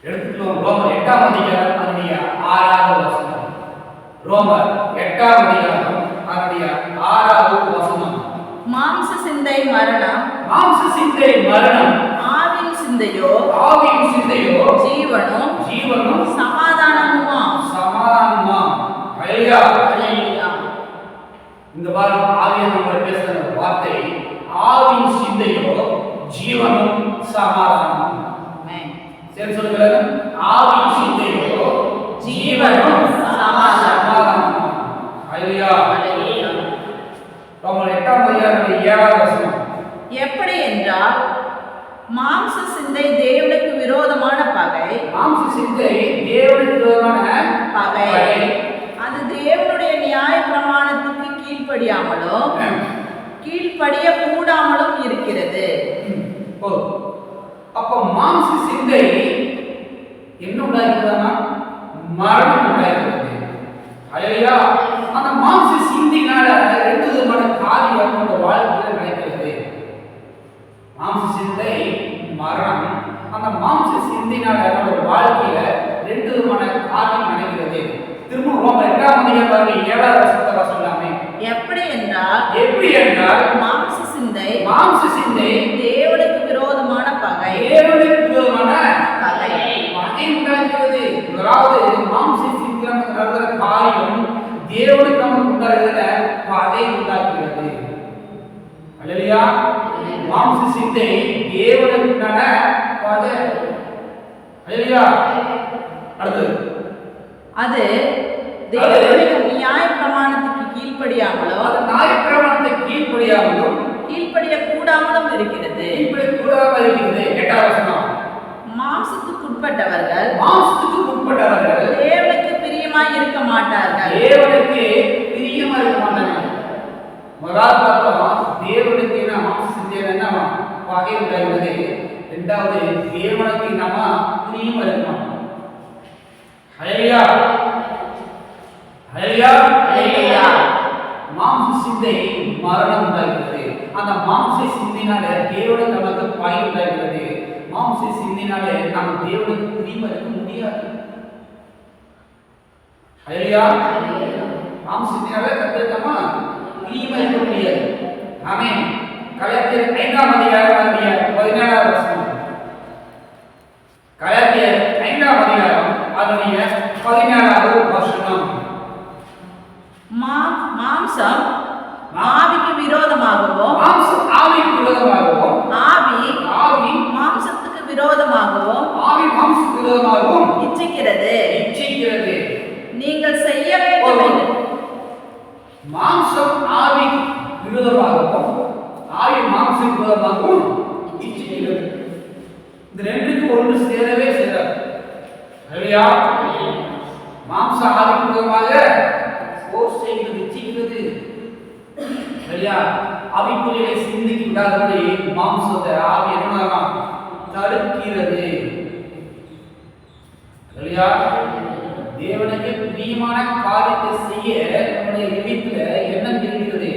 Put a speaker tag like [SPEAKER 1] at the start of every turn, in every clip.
[SPEAKER 1] எடுத்துக்கிறோம். ரோமர் 8ஆம் அதிகாரம் அதனுடைய 6வது வசனம். ரோமர் 8ஆம் அதிகாரம் அதனுடைய 6வது வசனம்.
[SPEAKER 2] மாம்ச சிந்தை மரணம்,
[SPEAKER 1] மாம்ச சிந்தை மரணம்,
[SPEAKER 2] ஆவின் சிந்தையோ ஜீவனும் சமாதானமுமா.
[SPEAKER 1] ஹல்லேலூயா. இந்த வாரம் ஆவியானவர் பேசுற வார்த்தை ஆவின் சிந்தையோ ஜீவனும் சமாதானமும். சரி சொல்லுங்க. ஆவின் சிந்தையோ ஜீவனும் சமாதானமும். ஹல்லேலூயா. ரோமர் 8ஆம் அதிகாரம் 7வது வசனம்.
[SPEAKER 2] எப்படி என்றால் மாம்ச சிந்தை தேவனுக்கு விரோதமான பகை.
[SPEAKER 1] மாம்ச சிந்தை தேவனுக்கு விரோதமான
[SPEAKER 2] பகை. அது தேவனுடைய நியாய பிரமாணத்துக்கு கீழ்ப்படிய கூடாமலும் இருக்கிறது.
[SPEAKER 1] அப்ப மாம்ச சிந்தை என்ன உண்டாகிறதுனா மரணம் உண்டாகிறது. ஹல்லேலூயா. அந்த மாம்ச சிந்தையினால ரெண்டு விதமான காரியம் நம்ம வாழ்க்கையில நடக்கிறது. மாம்ச சிந்தை மரணம். அந்த மாம்ச சிந்தையினால நம்ம வாழ்க்கையில ரெண்டு விதமான காரியம் நடக்கிறது. திரும்ப ரோமர் 8ஆம் அதிகாரம் 7வது வசனத்தை வாசிக்கலாமே.
[SPEAKER 2] எப்படி என்றால் மாம்ச சிந்தை தேவனுக்கு விரோதமான பகை.
[SPEAKER 1] உண்டாகிறது. அதாவது மாம்ச சிந்தை நடக்கிற காரியம் தேவனுக்கு நமக்கு உண்டாகிறத பகை உண்டாகிறது. ஹல்லேலூயா. மாம்ச சிந்தை தேவனுக்கு பகை. ஹல்லேலூயா. அடுத்து
[SPEAKER 2] அது தேவனுடைய நியாய பிரமாணத்துக்கு கீழ்ப்படிய கூடாமலும் இருக்கிறது.
[SPEAKER 1] 8வது வசனம்.
[SPEAKER 2] மாம்சத்துக்குட்பட்டவர்கள்
[SPEAKER 1] தேவனுக்கு
[SPEAKER 2] பிரியமாய் இருக்க மாட்டார்கள்.
[SPEAKER 1] முதலாவது பார்த்தோம் தேவனுக்கு நம்ம மாம்ச சிந்தையில பகை உண்டாகிறது. இரண்டாவது தேவனுக்கு நம்ம பிரியமா இருக்க மாட்டோம். ஹல்லேலூயா. ஹல்லேலூயா. மாம்ச சிந்தை மரணம் உண்டாகிறது. அந்த மாம்ச சிந்தையினால தேவனுக்கு நமக்கு பகை உண்டாகிறது. மாம்ச சிந்தையினால நம்ம தேவனுக்கு பிரியமா இருக்க முடியாது. ஹல்லேலூயா. மாம்ச சிந்தையினால கர்த்தருக்கு பிரியமா இருக்க முடியாது. ஆமென். கலாத்தியர் 5ஆம் அதிகாரம் 17வது வசனம். கலாத்தியர் 5ஆம் அதிகாரம் 17வது வசனம்.
[SPEAKER 2] மாம்சம் ஆவிக்கு விரோதமாகவும் ஆவி மாம்சத்துக்கு விரோதமாகவும் இச்சிக்கிறது. நீங்கள் செய்ய வேண்டும்.
[SPEAKER 1] மாம்சம் ஆவி விரோதமாகவும் ஆவி மாம்சத்துக்கு விரோதமாகவும் இச்சிக்கிறது. இந்த ரெண்டுக்கு ஒன்று சேரவே சேராது. ஹல்லேலூயா. மாம்ச ஆவிக்கு விரோதமாக போர் செய்கிறது, இச்சிக்கிறது. ஹல்லேலூயா. ஆவிக்குரிய சிந்திக்கு விடாதபடி மாம்சத்தை ஆவி என்ன தடுக்கிறது. இல்லையா? தேவனுக்கு பிரியமான காரியத்தை செய்ய நம்முடைய இதயத்துல எண்ணம் இருக்கிறது,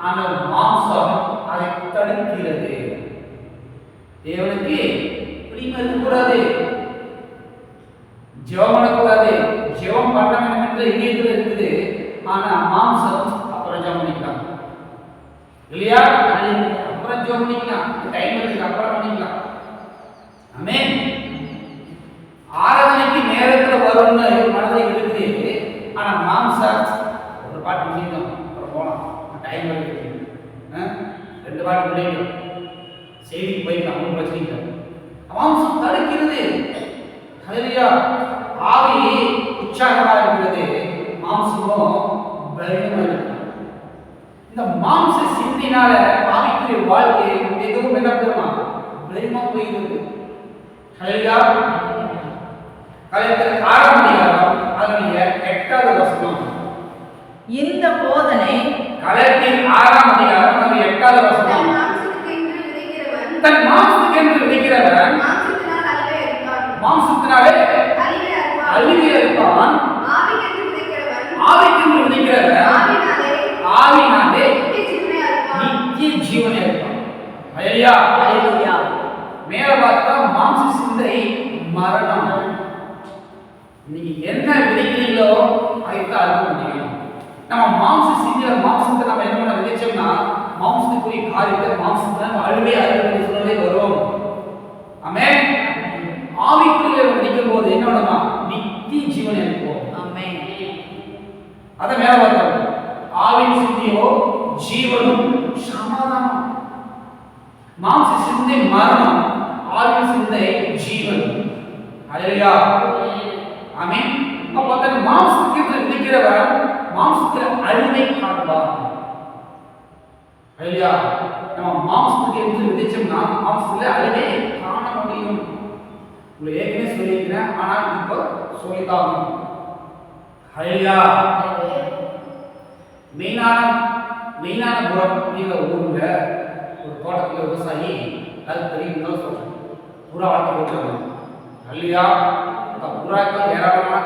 [SPEAKER 1] ஆனால் மாம்சம் அதை தடுக்கிறது. தேவனுக்கு பிரியமா இருக்கக்கூடாது, ஜெபம் பண்ணக்கூடாது, ஜெபம் பண்ண வேண்டும் என்ற இதயத்துல இருக்குது, ஆனா மாம்சம் அப்புறம் ஜெபம் பண்ணிக்கலாம். இல்லையா? அப்புறம் ஜெபம் பண்ணிக்கலாம், டைம் இருக்கு அப்புறம் பண்ணிக்கலாம். ஆமென். ஆராதனைக்கு நேரத்துல வரும்னு மனதில் இருக்குது, ஆனா மாம்சம் ஒரு பாட்டு முடிக்கணும் அப்புறம் போகலாம், டைம் இருக்கு, 2 பாட்டு முடிக்கணும், செய்திக்கு போய்க்கலாம், ஒன்றும் பிரச்சனை இல்லை. மாம்சம் தடுக்கிறது. ஹல்லேலூயா. ஆவி உற்சாகமா இருக்கிறது, மாம்சமும் பலவீனமா இருக்கு. இந்த மாம்ச சிந்தினால ஆவிக்குரிய வாழ்க்கை மிகவும் என்ன பெறுமா? பலவீனமா போகிறது. ஹல்லேலூயா. கலைஞர் 6ஆம் அதிகாரம் அதனுடைய 8வது வசனம்.
[SPEAKER 2] இந்த போதனை
[SPEAKER 1] கலைஞர் 6ஆம் அதிகாரம் அதனுடைய 8வது வசனம். தன் மாம்சத்துக்கென்று விதைக்கிறவன் மாம்சத்தினாலே அழிவே இருப்பான், ஆவிக்கென்று விதைக்கிறவன் ஆவியினாலே நித்திய ஜீவனே இருப்பான். ஹல்லேலூயா.
[SPEAKER 2] ஹல்லேலூயா.
[SPEAKER 1] மேல பார்த்தா மாம்ச சிந்தை மரணம். நீங்க என்ன விதைக்கிறீங்களோ அதைத்தான் அறுக்க முடியும். நம்ம மாம்ச சிந்தையில மாம்சத்தை நம்ம என்ன பண்ண விதைச்சோம்னா மாம்சத்துக்குரிய காரியத்தை மாம்சத்தை நம்ம அழுவே அறுக்க சொல்லவே வரும். ஆமென். ஆவிக்குரிய விதைக்கும் போது என்ன பண்ணுமா? நித்திய ஜீவன் இருக்கும்.
[SPEAKER 2] ஆமென்.
[SPEAKER 1] அத மேல பார்த்தோம். ஆவின் சிந்தையோ ஜீவனும் சமாதானம். மாம்ச சிந்தை மரணம், ஆவின் சிந்தை ஜீவன். ஹல்லேலூயா. ஆமென். அப்போ தன் மாம்சத்துக்கு விதைக்கிறவன் மாம்சத்தில் அழிவை காண்பான். ஹல்லேலூயா. நம்ம மாம்சத்துக்கு என்று விதைச்சோம்னா மாம்சத்தில் அழிவை காண முடியும். உங்களை ஏற்கனவே சொல்லியிருக்கிறேன், ஆனால் இப்போ சொல்லித்தாகும். ஹல்லேலூயா. மெயினான புறம் அப்படிங்கிற ஊர்ல ஒரு தோட்டத்தில் விவசாயி அது தெரியும் தான் சொல்றேன், புறா வளர்த்து போட்டுருக்காங்க. ஹல்லேலூயா. அந்த புறாக்கள் ஏராளமான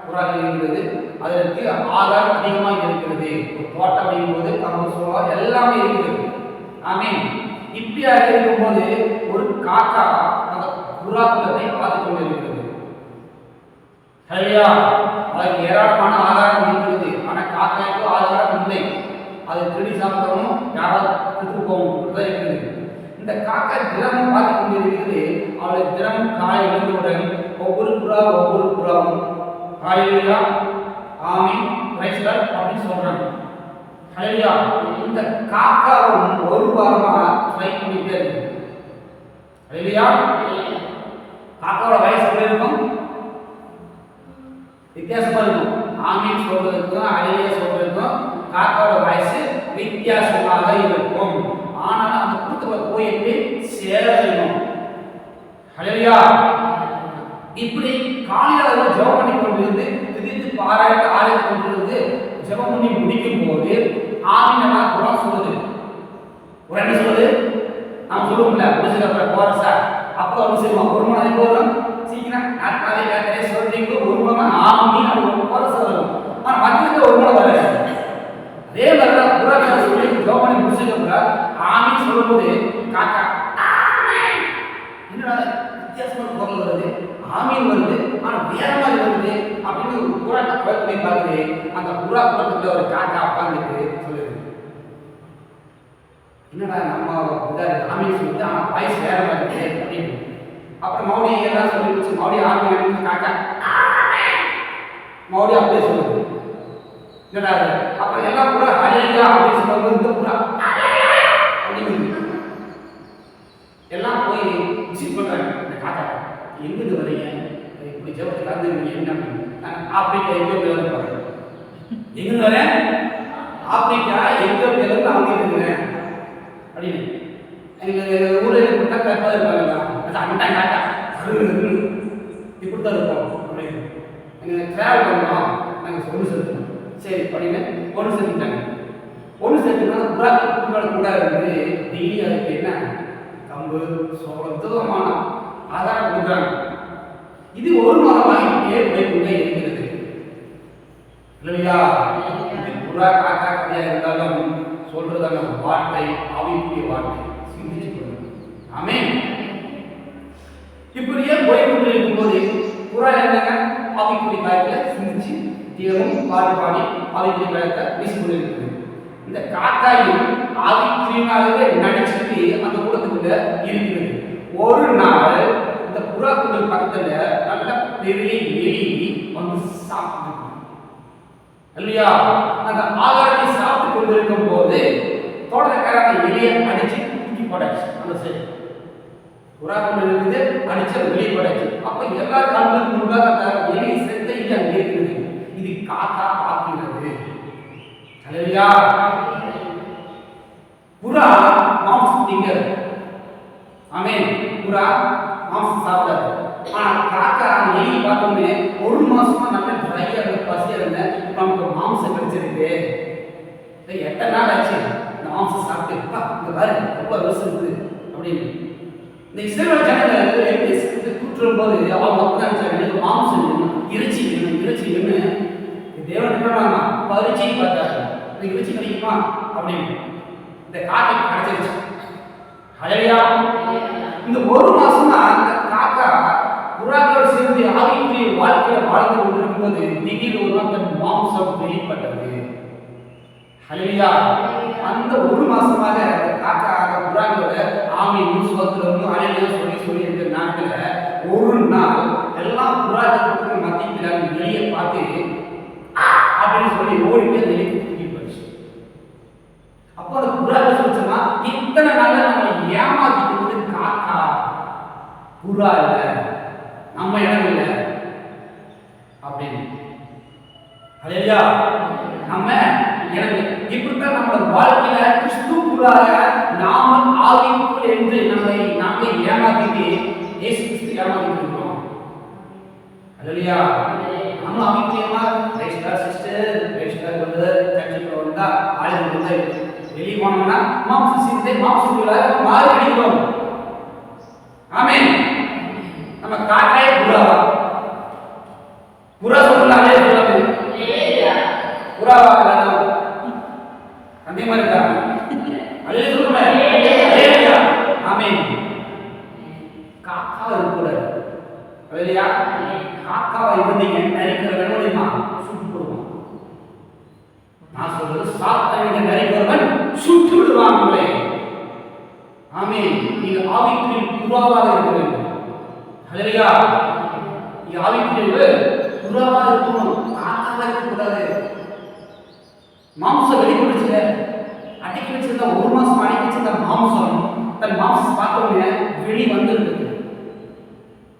[SPEAKER 1] புறாக்கள் இருக்கிறது, அதற்கு ஆதாரம் அதிகமாக இருக்கிறது. ஒரு தோட்டம் அப்படிங்கும்போது கம்பு சோளா எல்லாமே இருக்கிறது. ஆமென். இப்படியாக இருக்கும்போது ஒரு காக்கா அந்த புறாக்களை பார்த்து கொண்டு இருக்கிறது. ஹல்லேலூயா. அதுக்கு ஏராளமான ஆதாரம் இருக்கிறது, ஆனால் காக்காய்க்கு ஆதாரம் இல்லை. அதை திருடி சாப்பிடணும், யாராவது கொடுத்து போகணும் இருக்குது. இந்த காக்கா தினமும் பார்த்து கொண்டு இருக்கிறது. அவளை தினமும் காலை எழுந்தவுடன் ஒவ்வொரு புறாவும் ஹல்லேலூயா ஆமென் பிரைஸ் காட் அப்படின்னு சொல்றாங்க. ஹல்லேலூயா. இந்த காக்காவும் ஒரு வாரமா ட்ரை பண்ணிட்டே இருக்கு. ஹல்லேலூயா. காக்காவோட வயசு எப்படி இருக்கும்? வித்தியாசமா இருக்கும். ஆமீன் சொல்றதுக்கும் ஹல்லேலூயா சொல்றதுக்கும் காக்காவோட வயசு வித்தியாசமாக இருக்கும். ஆனாலும் அந்த கூட்டத்துல போய் எப்படி சேரணும். ஹல்லேலூயா. இப்படி காலையில ஜெபம் பண்ணி கொண்டிருந்து திடீர்னு பாராட்டு ஆராய்ச்சி கொண்டிருந்து ஜெபம் பண்ணி முடிக்கும் போது ஆமீனா குரான் சொல்லுது. ஒரு என்ன சொல்லுது? நாம சொல்லுவோம்ல முடிச்சதுக்கு போற சார் அப்போ வந்து செய்வோம். ஒரு மணி நேரம் போகிறோம் சீக்கிரம் நாட்காலே கேட்கறே சொல்றீங்க ஒரு மணி ஆமீன் அது ஒரு போற சொல்லணும். ஆனா மத்தியத்தில் ஒரு மணி வர அதே மாதிரிதான் குரான் சொல்லி ஜெபம் பண்ணி முடிச்சதுக்கு ஆமீன் சொல்லும்போது காக்கா என்னடா வித்தியாசமான குரல் வருது, ஆமீன் வருது, ஆனா வேற மாதிரி வருது அப்படின்னு ஒரு புறாட்ட குழந்தை பார்த்து அந்த புறா குளத்துல ஒரு காக்கா உட்காந்துட்டு சொல்லுது, என்னடா நம்ம ஆமீன் சொல்லுது ஆனா வாய்ஸ் வேற மாதிரி இருக்கு அப்படின்னு. அப்புறம் மறுபடியும் எல்லாம் சொல்லி வச்சு மறுபடியும் ஆமீன் காக்கா மறுபடியும் அப்படியே சொல்லுது, என்னடா அப்புறம் எல்லாம் புறா ஹல்லேலூயா அப்படின்னு சொல்லும்போது இந்த புறா அப்படின்னு எல்லாம் போய் விசிட் பண்றாங்க. இந்த காக்கா எங்கிருந்து வரீங்க, இப்படி ஜெபத்தை கலந்துருக்கீங்க என்ன ஆப்பிரிக்கா எத்தியோப்பியாவில் போகிறேன், எங்கிருந்து வரேன் ஆப்பிரிக்கா எத்தியோப்பியாவில் அவங்க இருக்கிறேன் அப்படின்னு. எங்கள் ஊரில் கொடுத்தா கற்பாக இருப்பாங்களா அது அங்கிட்டாங்க காக்கா இப்படி தான் இருப்போம் அப்படின்னு. எங்கள் ட்ராவல் பண்ணுறோம் நாங்கள் ஒன்று செலுத்தணும் சரி அப்படின்னு ஒன்று செலுத்திட்டாங்க. ஒன்று சேர்த்துனா புறாக்கள் கூட இருந்து டெய்லி அதுக்கு என்ன கம்பு சோளம் விதமான ஆதாரம் கொடுக்குறாங்க. இது ஒரு மாதமாக போய்கொண்டே இருக்கிறது இல்லையா? இது புறா காக்கா கதையாக இருந்தாலும் சொல்றதான வார்த்தை ஆவிக்குரிய வார்த்தை சிந்திச்சு கொள்ளுங்க. ஆமென். இப்படியே போய்கொண்டு இருக்கும்போது புறா என்னங்க ஆவிக்குரிய காரியத்தை சிந்திச்சு தேவனும் பாடி பாடி ஆவிக்குரிய காரியத்தை வீசிக்கொண்டு இருக்குது. இந்த காக்காயும் ஆவிக்குரியமாகவே நடிச்சுட்டு அந்த கூட்டத்துக்குள்ள இருக்கிறது. ஒரு நாள் இந்த புறாக்குள் பக்கத்துல நல்ல பெரிய எலி வந்து சாப்பிட்டு இல்லையா? அந்த ஆகாரத்தை சாப்பிட்டு கொண்டிருக்கும் போது தோட்டக்கார அந்த எலியை அடிச்சு தூக்கி போடாச்சு. அந்த சரி புறாக்குள் இருக்குது அடிச்சு வெளியே போடாச்சு. அப்ப எல்லா கண்களுக்கு முன்பாக அந்த எலி செத்த இது அங்கே இருக்குது. இது காக்கா பார்க்கிறது. அல்லேலூயா. புறா மாம்சம் திங்கிறது. ஆமென். புறா மாம்சம் சாப்பிடாது. ஆனா காக்கா எலி பார்த்தோன்னே ஒரு மாசமா நல்ல ட்ரையா இருந்த பசியா இருந்த நமக்கு மாம்சம் கிடைச்சிருக்கு. எத்தனை நாள் ஆச்சு இந்த மாம்சம் சாப்பிட்டு இந்த பாரு ரொம்ப ருசி இருக்குது அப்படின்னு இந்த இஸ்ரவேல் ஜனங்கள் கூட்டுறும் போது அவங்க மக்கள் மாம்சம் வேணும், இறைச்சி வேணும், இறைச்சி வேணும். தேவன் என்ன பரிச்சை பார்த்தாரு. இறைச்சி கிடைக்குமா அப்படின்னு இந்த காக்கை கிடைச்சிருச்சு. ஹல்லேலூயா. இந்த ஒரு மாசமா அந்த காக்கா புறாக்களோடு சேர்ந்து ஆவிக்குரிய வாழ்க்கையில வாழ்ந்து கொண்டிருக்கும்போது திடீர் ஒரு தன் மாம்சம் வெளிப்பட்டது. ஹல்லேலூயா. அந்த ஒரு மாசமாக அந்த காக்கா அந்த புறாக்களோட ஆவியும் சுதந்திரமும் ஹல்லேலூயா சொல்லி சொல்லி இருக்கிற நாட்கள ஒரு நாள் எல்லா புறாக்களுக்கு மத்தியில் வெளியே பார்த்து அப்படின்னு சொல்லி ஓடி போய் வெளியே தூக்கி போச்சு. அப்போ அந்த புறாக்கள் சொல்லுச்சுன்னா இத்தனை நாள் நம்ம ஏமாத்திட்டு காக்கா புறா இல்லை, நம்ம இடம் இல்லை அப்படின்னு. ஹல்லேலூயா. நம்ம இடம் இப்படித்தான் நம்மளோட வாழ்க்கையில கிறிஸ்துவுக்குள்ளாக நாம ஆவிக்குள் என்று நம்மை ஏமாத்திட்டு இயேசு கிறிஸ்து ஏமாத்திட்டு இருக்கோம். ஹல்லேலூயா. நம்ம ஆவிக்குரியமா கிரைஸ்டர் சிஸ்டர் கிரைஸ்டர் பிரதர் சர்ச்சுக்கு வந்தா ஆளுங்க வந்து வெளியே போனோம்னா மாம்ச சிந்தை மாம்சத்துக்குள்ளாக மாறி அடிக்கிறோம். ஆமென். நம்ம காக்காய் புறாவா புறா சொல்லலாமே சொல்லாமே புறாவா அதே மாதிரி இருக்கா? அதே சொல்லுமே. ஆமென். காக்காவை இருக்கக்கூடாது. இல்லையா? காக்காவை இருந்தீங்க நரிக்கிற வேணுமா சுட்டு போடுவோம். நான் சொல்றது சாத்தானை நரிக்கிறவன் சுட்டு விடுவாங்களே. ஆமென். நீங்க ஆவிக்குரிய புறாவாக இருக்க வேண்டும். ஹல்லேலூயா. நீங்க ஆவிக்குரிய புறாவாக இருக்கணும், காக்காவாக இருக்கக்கூடாது. மாம்சம் வெளிப்படுச்சுல அடக்கி வச்சிருந்த ஒரு மாசம் அடக்கி வச்சிருந்த மாம்சம் தன் மாம்சம் பார்த்தோன்னே வெளி வந்துருக்கு.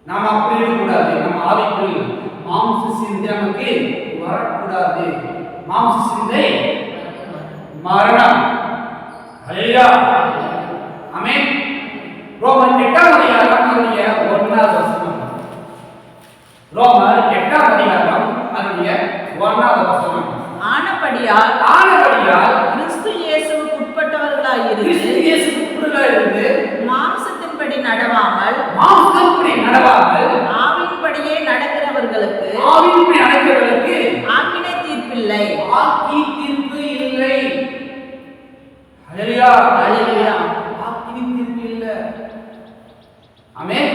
[SPEAKER 1] நாம அப்படி இருக்கக்கூடாது. நம்ம ஆவிக்குரிய மாம்ச சிந்தை நமக்கு வரக்கூடாது. மாம்ச சிந்தை மரணம். ஹல்லேலூயா. ஆமென். ரோமர் 8ஆம் அதிகாரம் 1வது வசனம். ரோமர் 8ஆம் அதிகாரம் 1வது வசனம்.
[SPEAKER 2] ஆனபடியால் கிறிஸ்து இயேசுவுக்கு உட்பட்டவர்களாய் இருந்து மாம்சத்தின்படி நடவாமல் ஆவியின்படியே நடக்கிறவர்களுக்கு ஆக்கினை தீர்ப்பில்லை.
[SPEAKER 1] தீர்ப்பு இல்லை. ஹல்லேலூயா.
[SPEAKER 2] ஹல்லேலூயா.
[SPEAKER 1] ஆக்கினை தீர்ப்பு இல்லை. ஆமென்.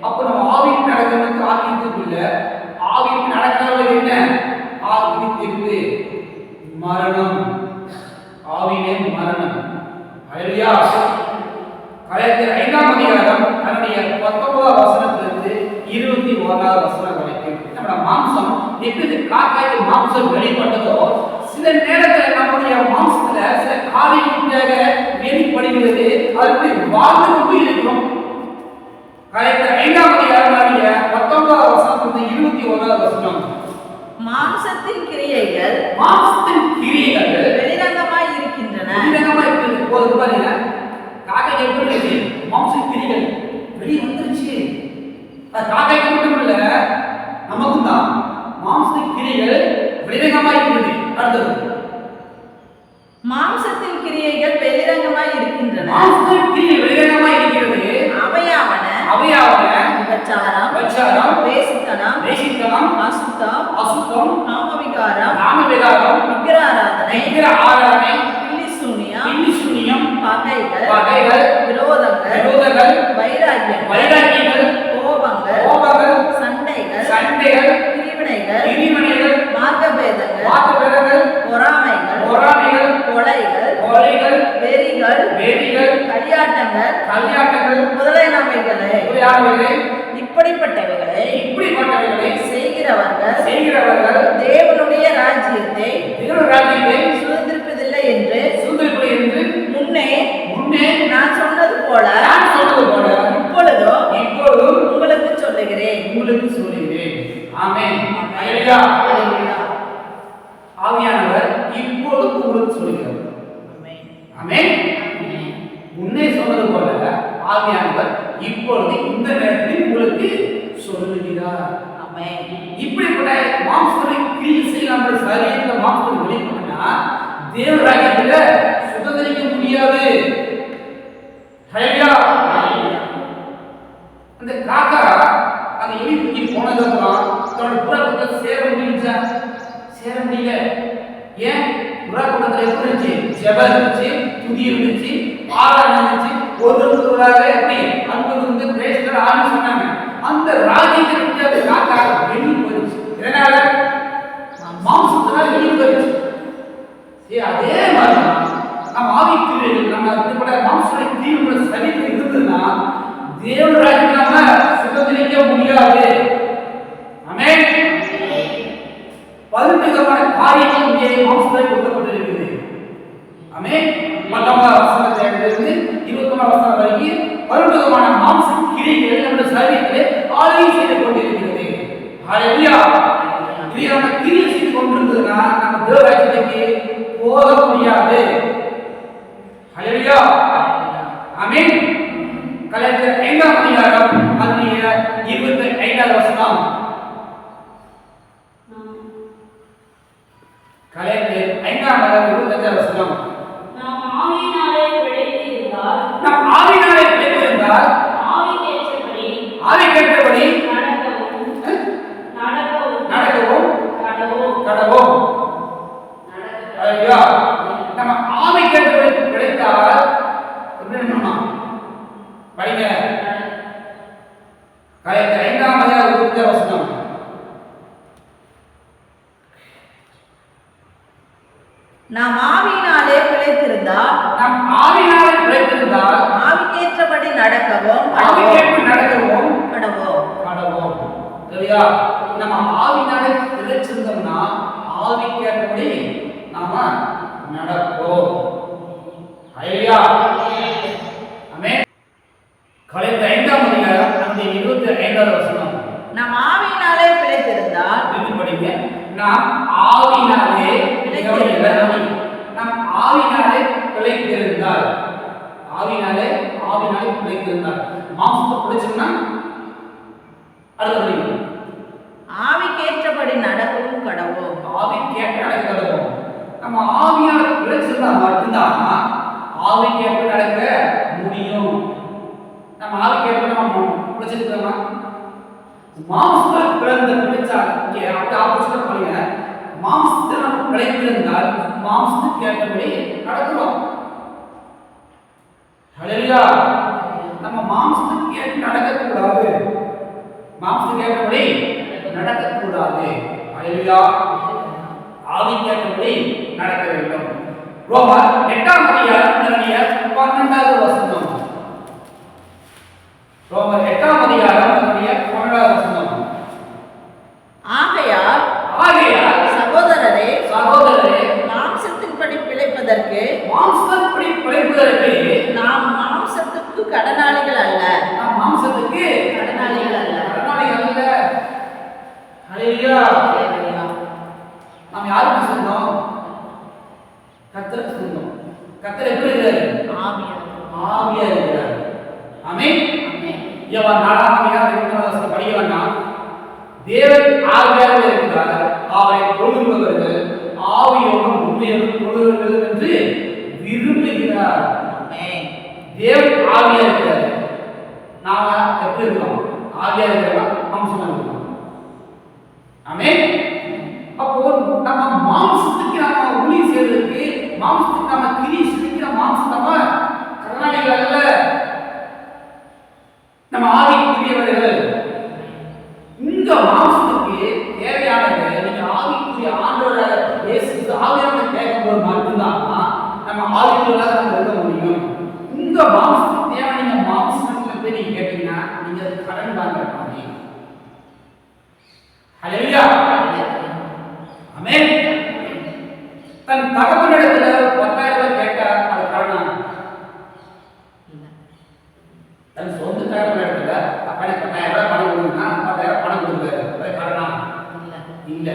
[SPEAKER 1] அப்ப நம்ம ஆவியின் நடக்கிறதுக்கு ஆக்கினை தீர்ப்பு இல்லை. ஆவியின் நடக்கிறவர்கள் என்ன? ஆக்கினை தீர்ப்பு மரணம். ஆவியிலே மரணம். ஹல்லேலூயா. கலாத்தியர் 5ஆம் அதிகாரம் 19வது வசனத்திலிருந்து 21வது வசனம் வரைக்கும் நம்ம மாம்சம் எப்படி காக்காய்க்கு மாம்சம் வெளிப்பட்டதோ சில நேரத்தில் நம்முடைய மாம்சத்துல சில காரியங்களாக வெளிப்படுகிறது. அதுக்கு வாழ்ந்து கொண்டு இருக்கிறோம். கலாத்தியர் 5ஆம் அதிகாரம் 19வது வசனத்திலிருந்து 21வது வசனம்.
[SPEAKER 2] மாம்சத்தின் கிரியைகள் வெளிரங்கமாய் இருக்கின்றன.
[SPEAKER 1] போது பாருங்க, காக்கை எப்படி இருக்கு? மாம்ச கிரிகள் வெளியே வந்துருச்சு. காக்கைக்கு மட்டும் இல்ல, நமக்கும் தான் மாம்ச கிரிகள் வெளிரங்கமாய் இருக்குது. அடுத்தது கிரியை வெளிரங்கமாய் இருக்கிறது.
[SPEAKER 2] அவையாவன விபச்சாரம், வேசித்தனம், அசுத்தம், காமவிகாரம், விக்கிரகாராதனை, பில்லிசூனியம், பகைகள், விரோதங்கள், வைராக்கியங்கள், கோபங்கள், சண்டைகள், பிரிவினைகள், மார்க்கபேதங்கள், பொறாமைகள், கொலைகள், வெறிகள், களியாட்டங்கள் முதலானவைகளை இப்படிப்பட்டவைகளை செய்கிறவர்கள் தேவனுடைய ராஜ்யத்தை சுதந்திரிப்பதில்லை என்று முன்னே நான் சொன்னது போல இப்பொழுதும் உங்களுக்கு சொல்லுகிறேன்.
[SPEAKER 1] ஆமென். ஹல்லேலூயா. ஆவியானவர் இப்பொழுது உங்களுக்கு சொல்கிறார். ஆமென். முன்னே சொன்னது போல ஆவியானவர் இப்பொழுது இந்த நேரத்தில் உங்களுக்கு சொல்லுகிறார்.
[SPEAKER 2] ஆமென்.
[SPEAKER 1] இப்படிப்பட்ட மாம்சத்தை கிரியை செய்யாம சரீரத்தில் மாம்சத்தை வெளிப்பட்டா தேவ ராஜ்யத்துல சுதந்திரிக்க முடியாது. ஹல்லேலூயா. அந்த காக்கா அந்த எலி குட்டி போனதுக்கப்புறம் தன்னோட புறாக்கூட்டத்தை சேர முடியல. ஏன்? புறாக்கூட்டத்தில் எப்படி இருந்துச்சு? ஜெபம் இருந்துச்சு, துதி இருந்துச்சு, ஆராதனை இருந்துச்சு, ஒருவராக எப்படி அன்பு இருந்து பிரேஸ்கர ஆவி சொன்னாங்க. அந்த ராஜ்யத்தை விட்டு அந்த காக்கா வெளியே போயிடுச்சு. இதனால மாம்சத்தினால வெளியே போயிடுச்சு. அதே மாதிரி நம்ம ஆவிக்குரிய நம்ம இப்படிப்பட்ட மாம்சத்தை தீவிர சரீரத்தில் இருந்ததுன்னா தேவ ராஜ்யத்தை சுதந்திரிக்க முடியாது. ஆமென். 18 விதமான காரியங்கள் இங்கே மாம்சத்தில் கொடுக்கப்பட்டிருக்கிறது. ஆமென். 19 வசனத்திலிருந்து 21 வசனம் வரைக்கும் 18 விதமான மாம்ச கிரியைகள் நம்முடைய சரீரத்திலே ஆளுகை செய்து கொண்டிருக்கிறது. ஹல்லேலூயா. இது நம்ம கிரியை செய்து கொண்டிருந்ததுன்னா நம்ம தேவ ராஜ்யத்துக்கு போக முடியாது. ஹல்லேலூயா. ஆமென். கலாத்தியர் 5ஆம் அதிகாரம் 25வது வசனம். கலாத்தியர் 5ஆம் அதிகாரம் 25வது வசனம்.
[SPEAKER 3] நாம் ஆவியினாலே பிழைத்திருந்தால்
[SPEAKER 1] ஆவிக்கேற்றபடி நடக்கவும் கடவோம். ஹல்லேலூயா. நம்ம ஆவிக்கேற்றபடி பிழைத்தால் என்ன பண்ணணும்? படிங்க. கலாத்தியர் 5ஆம் அதிகாரம் 25வது வசனம்.
[SPEAKER 2] நாம் ஆவியினாலே பிழைத்திருந்தால் ஆவிக்கேற்றபடி நடக்கவும்
[SPEAKER 1] கடவோம். சரியா? நம்ம ஆவியினாலே பிழைச்சிருந்தோம்னா ஆவிக்கேற்றபடி நாம நடப்போம். ஹல்லேலூயா. ஆமென். கலாத்தியர் 5ஆம் அதிகாரம் 25வது வசனம்.
[SPEAKER 2] நாம் ஆவியினாலே பிழைத்திருந்தால்
[SPEAKER 1] படிங்க. நாம் ஆவியினாலே பிழைத்திருந்தால் மாம்சத்தை பிழைச்சோம்னா அடுத்த படிங்க.
[SPEAKER 2] ஆவிக்கேற்றபடி நடக்கவும் கடவோம்.
[SPEAKER 1] ஆவிக்கேற்ற நடக்கிறோம். நம்ம ஆவியால பிழைச்சிருந்தா மட்டும்தான் ஆவிக்கேற்ற நடக்க முடியும். நம்ம ஆவிக்கேற்ற நம்ம பிழைச்சிருக்கோமா? மாம்சத்தில் பிறந்த பிழைச்சால் இங்கே அப்படியே ஆப்போசிட் பண்ணுங்க. மாம்சத்தில் நம்ம பிழைத்திருந்தால் மாம்சத்துக்கு ஏற்றபடி நடக்கிறோம். ஹல்லேலூயா. நம்ம மாம்சத்துக்கு ஏற்ற நடக்கக்கூடாது. மாம்சத்துக்கு ஏற்றபடி நடக்கக்கூடாது. ஹல்லேலூயா. ஆவிக்கு ஏற்றபடி நடக்க வேண்டும். ரோமர் 8ஆம் அதிகாரம் 12வது வசனம். ரோமர் 8ஆம் அதிகாரம் 12வது வசனம்.
[SPEAKER 2] ஆகையால் சகோதரரே மாம்சத்தின்படி பிழைப்பதற்கு நாம் மாம்சத்துக்கு கடனாளிகள் அல்ல.
[SPEAKER 1] ஹல்லேலூயா. நாம் யாருக்கு சொன்னோம்? கர்த்தருக்கு சொன்னோம். கர்த்தர் எப்படி இருக்கிறார்? ஆவியா இருக்கிறார். ஆமென். யோவான் 4ஆம் அதிகாரம் 2ஆம் வசனம் படிக்க வேண்டாம். தேவன் ஆவியாக இருக்கிறார். அவரை தொழுகிறவர்கள் ஆவியோடும் உண்மையோடும் தொழுகிறவர்கள் என்று விரும்புகிறார். தேவன் ஆவியா இருக்கிறாரு. நாம எப்படி இருக்கோம்? ஆவியா இருக்கிறோம், மாம்சமா இருக்கோம். ஆமென். அப்போ நம்ம மாம்சத்துக்கு நாம ஊழியம் செய்யறதுக்கு, மாம்சத்துக்கு நாம கிரியை செய்யற மாம்சம் நம்ம கடனாளிகள் அல்ல, நம்ம ஆவிக்குரியவர்கள். இந்த மாம்சத்துக்கு தேவையானது நீங்க ஆவிக்குரிய ஆண்டோட இயேசு ஆவியானவரை கேட்கும்போது மட்டும்தான் நம்ம ஆவிக்குரியவர்களாக நம்ம இருக்க முடியும். இந்த மாம்சத்துக்கு தேவை நீங்க மாம்சத்துல போய் நீங்க கேட்டீங்கன்னா நீங்க கடன் வாங்குற மாதிரி. ஹல்லேலூயா. ஆமென். தன் தகப்பனிடத்துல 10,000 ரூபாய் கேட்டா அது கடனா? தன் சொந்த தகப்பனிடத்துல அப்பனே 10,000 ரூபாய் பணம் கொடுங்கன்னா 10,000 பணம் கொடுக்குறாரு, அது கடனா? இல்ல.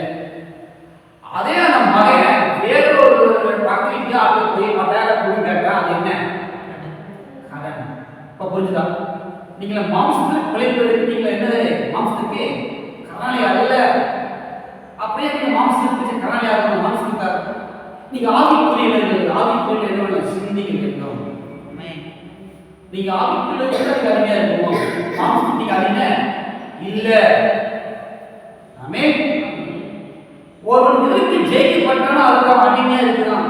[SPEAKER 1] அதே அந்த மகன் வேற ஒரு பக்கத்துக்கு ஆளு போய் 10,000 கொடுன்னு கேட்டா அது என்ன? கடன். இப்ப புரிஞ்சுதா? நீங்க மாம்சத்துல பிழைப்பதற்கு நீங்க என்ன மாம்சத்துக்கு கடனாளி அல்ல. அப்படியே நீங்க மாம்சத்துக்கு கடனாளி ஆகணும். மாம்சத்துக்கு நீங்க ஆவிக்குரியவர்கள், ஆவிக்குரிய என்ன சிந்திக்கணும். நீங்க ஆவிக்குரியவர்கள் அருமையா இருக்கணும், மாம்சத்துக்கு நீங்க அருமையா இல்ல. ஆமென். ஒருவன் எதற்கு ஜெயிக்கப்பட்டாலும் அதுக்கு அடிமையா இருக்கிறான்.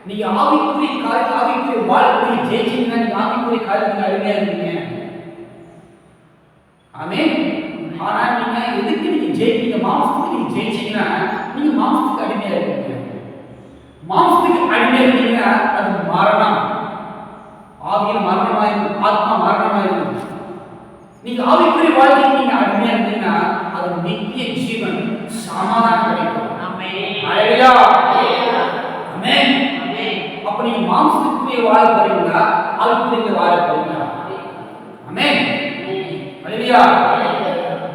[SPEAKER 1] நீங்க ஆவிக்குரிய காரியத்தை, ஆவிக்குரிய வாழ்க்கையை ஜெயிச்சீங்கன்னா நீங்க ஆவிக்குரிய காரியத்துக்கு அடிமையா இருக்கீங்க. ஆமென். ஆனா நீங்க எதுக்கு நீங்க ஜெயிப்பீங்க? மாம்சத்துக்கு நீங்க ஜெயிச்சீங்கன்னா நீங்க மாம்சத்துக்கு அடிமையா இருக்கீங்க. மாம்சத்துக்கு அடிமையா இருக்கீங்கன்னா அது மரணம். ஆவியில் மரணமாயிருக்கும், ஆத்மா மரணமாயிருக்கும். நீங்க ஆவிக்குரிய வாழ்க்கைக்கு நீங்க அடிமையா இருந்தீங்கன்னா அது நித்திய ஜீவன், சமாதானம் கிடைக்கும். ஆமென். ஹல்லேலூயா. ஆமென். அப்ப நீங்க மாம்சத்துக்குரிய வாழ போறீங்களா, ஆவிக்குரிய வாழ போறீங்களா? ஆமென். ஹல்லேலூயா.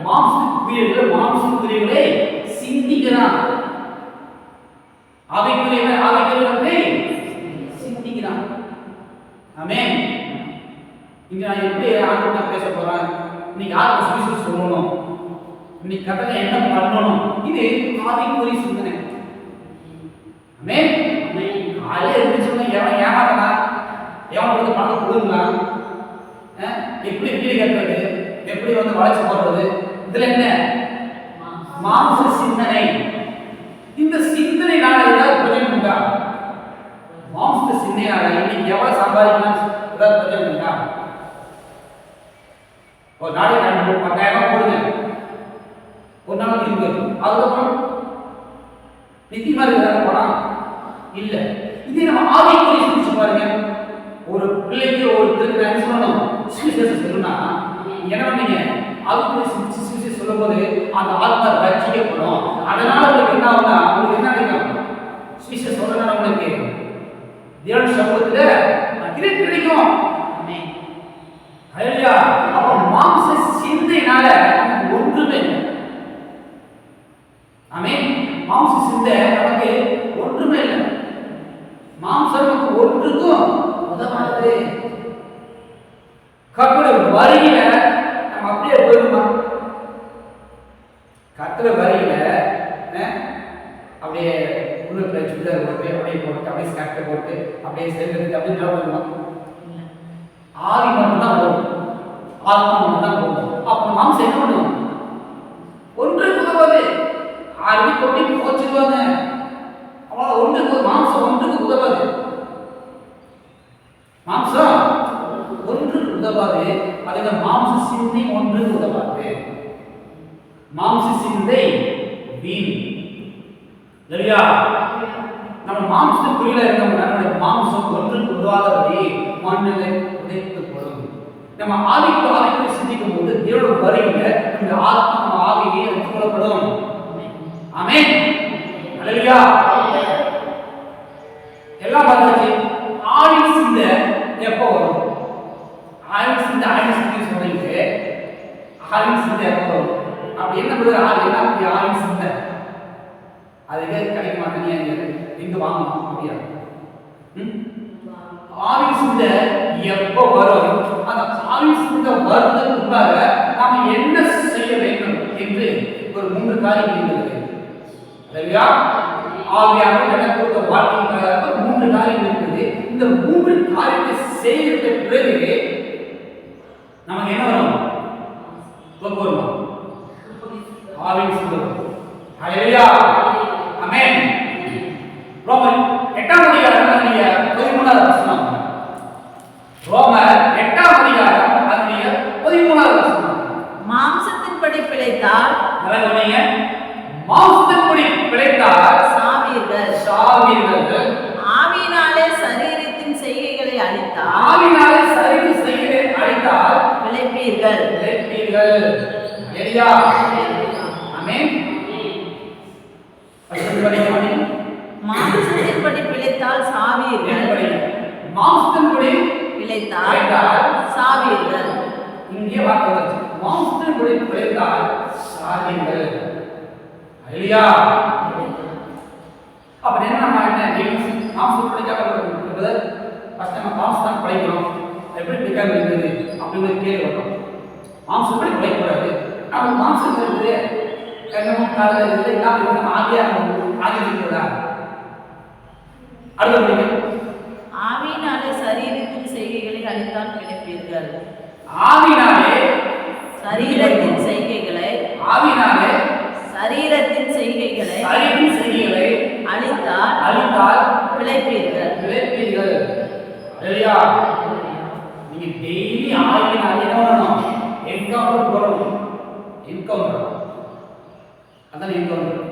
[SPEAKER 1] மாம்சத்துக்குரியவர்களை சிந்திக்கிறான், ஆவிக்குரியவர்களை சிந்திக்கிறான். ஆமென். இங்க நான் எப்படி ஆண்டவர்கிட்ட பேச போறேன், இன்னைக்கு யாருக்கு சுவிசேஷம் சொல்லணும், இன்னைக்கு கதை என்ன பண்ணணும், இது ஆவிக்குரிய சிந்தனை. ஆமென். காலையில எழுந்திரிச்சோன்னா எவன் ஏமாத்தலாம், எவன் வந்து பணத்தை கொடுக்கலாம், எப்படி வீடு கட்டுறது, எப்படி வந்து வளர்ச்சி போடுறது, இதுல என்ன மாம்ச சிந்தனை. இந்த சிந்தனைனால ஏதாவது பிரயோஜனம் உண்டா? மாம்ச சிந்தனையால இன்னைக்கு எவ்வளவு சம்பாதிக்கலாம் ஏதாவது பிரயோஜனம் உண்டா? ஒரு நாளைக்கு 10,000 ரூபாய் போடுங்க, ஒரு நாள் இருக்கு, அதுக்கப்புறம் நித்தியமா இருக்கிற பணம் இல்ல. இதே நம்ம ஆவிக்குரிய சிந்திச்சு பாருங்க. ஒரு பிள்ளைக்கு ஒரு திருக்குறள் சொல்லணும், சுவிசேஷம் சொல்லணும்னா என்ன பண்ணீங்க? ஆவிக்குரிய சுவிசேஷம் சொல்லும் போது அந்த ஆத்மா ரட்சிக்கப்படும். அதனால உங்களுக்கு என்ன ஆகும்னா, உங்களுக்கு என்ன கிடைக்கும்? சுவிசேஷம் சொல்லணும்னா உங்களுக்கு தேவன் சமூகத்துல கிரீடம் கிடைக்கும். ஹல்லேலூயா. அப்ப மாம்ச சிந்தையினால நமக்கு ஒன்றுமே இல்லை. ஆமென். மாம்ச சிந்தை நமக்கு ஒன்றுமே இல்லை. மாம்சம் நமக்கு ஒன்றுக்கும் உதவாது. கர்த்தருடைய வரியில நம்ம அப்படியே போயிடுமா? கர்த்தருடைய வரியில அப்படியே உள்ளுக்குள்ள சுடிதார் போட்டு அப்படியே போட்டு அப்படியே ஸ்கர்ட் போட்டு அப்படியே சேர்ந்து அப்படியே போடுமா? ஆவி மட்டும்தான் போகும், ஆத்மா மட்டும்தான் போகும். அப்ப மாம்சம் என்ன பண்ணும்? ஒன்றுக்கு உதவாது. ஆவி கொட்டி போச்சுடுவாங்க, அவ்வளோ ஒன்றுக்கு மாம்சம் ஒன்றுக்கு உதவாது. மாம்சம் ஒன்றுக்கு உதவாது. அதுக்கு மாம்ச சிந்தை ஒன்றுக்கு உதவாது. மாம்ச சிந்தை வீண். சரியா? நம்ம மாம்சத்துக்குள்ள இருக்கோம்னா நம்ம மாம்சம் ஒன்றுக்கு உதவாதபடி மண்ணில் உடைக்கப்படும். நம்ம ஆவிக்குரிய சிந்திக்கும் போது தேவனுடைய வரியில இந்த ஆத்மா நம்ம ஆவியை எடுத்துக்கொள்ளப்படும். ஆமென். ஹல்லேலூயா. எல்லாம் பார்த்தாச்சு. ஆவி சிந்தை எப்போ வரும்? ஆவி சிந்தை சொல்லிட்டு ஆவி சிந்தை எப்போ வரும்? அப்படி என்ன பண்ணுறது? என்ன அப்படி ஆவி சிந்தை அதுக்கே கிடைக்க மாட்டேங்க, எங்க வாங்கணும் அப்படியா? ஆவி சிந்தை எப்போ வரும்? அந்த ஆவி சிந்தை வருவதற்கு முன்பாக நாம என்ன செய்ய வேண்டும் என்று ஒரு 3 காரியம் இருக்கிறது. சரியா? ஆவியானவர் எனக்கு கொடுத்த வாழ்க்கைக்காக 3 காரியம் இருக்குது. இந்த 3 காரியத்தை செய்த பிறகு நமக்கு என்ன வரும்? வரும் ஆவியின் சுகம். ஹalleluya, ஆமென். ரோமர் 8ஆம் அதிகாரம் 13வது வசனம். ரோமர் 8ஆம் அதிகாரம் 13வது வசனம்.
[SPEAKER 2] மாம்சத்தின்படி பிழைத்தால்
[SPEAKER 1] கவனிங்க, மாம்சத்தின்படி பிழைத்தால்
[SPEAKER 2] சாவீர்கள். ஆவியினாலே சரீரத்தின் செய்கைகளை அழித்தால் பிழைப்பீர்கள்.
[SPEAKER 1] ஹalleluya, ஆமென்.
[SPEAKER 2] மாம்சத்தின்படி பிழைத்தால் சாவீர்கள்.
[SPEAKER 1] மாம்சத்தின்படி
[SPEAKER 2] பிழைத்தால் சாவீர்கள்.
[SPEAKER 1] இங்கே வார்த்தை வருது, மாம்சத்தின்படி பிழைத்தால் சாவீர்கள். ஹalleluya. அப்ப என்ன மாம்சம் பிழைக்காத ஃபர்ஸ்ட் நம்ம மாம்சம் பிழைக்கிறோம், எப்படி பிழைக்காம இருக்குது அப்படிங்கிற கேள்வி வரும். மாம்சப்படி பிழைக்கூடாது. நம்ம மாம்சம் இருக்குது, கண்ணமும் காதல் இருக்குது, எல்லாம் நம்ம ஆவியாக ஆகியிருக்கிறதா? அடுத்த
[SPEAKER 2] ஆவியினாலே சரீரத்தின் செய்கைகளை அழித்தால் பிழைப்பீர்கள்.
[SPEAKER 1] ஆவியினாலே
[SPEAKER 2] சரீரத்தின் செய்கைகளை சரீரத்தின் செய்கைகளை அழித்தால் பிழைப்பீர்கள்.
[SPEAKER 1] ஹalleluya. நீங்க டெய்லி ஆவியினாலே என்ன பண்ணணும்? என்கவுண்டர் பண்ணணும். என்கவுண்டர் அதான் என்கவுண்டர்.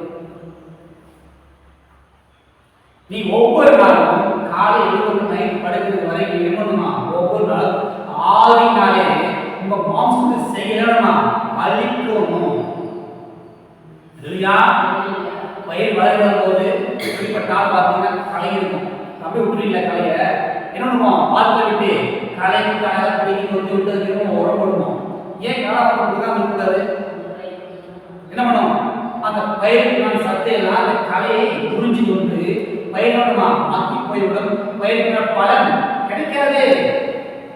[SPEAKER 1] நீ ஒவ்வொரு நாளும் காலை எழுந்து நைட் படுக்கிறது வரைக்கும் என்ன பண்ணணுமா? ஒவ்வொரு நாளும் ஆவியினாலே உங்க மாம்சத்தை செய்யணுமா? அழிக்கணும். இல்லையா? பயிர் வளர்கிற போது இப்படிப்பட்ட ஆள் பார்த்தீங்கன்னா களை இருக்கும். அப்படியே விட்டுறீங்களா களைய? என்ன பண்ணுவோம்? பால்ல விட்டு களைக்கு களை பிடிக்கி கொண்டு விட்டு உரம் போடுவோம். ஏன் களை போட்டுதான் விட்டுறாரு? என்ன பண்ணுவோம்? அந்த பயிருக்கு சத்தையெல்லாம் அந்த களையை புரிஞ்சு கொண்டு பயிரோடமா மக்கி போய்விடும். பயிருக்கு பலன் கிடைக்காது.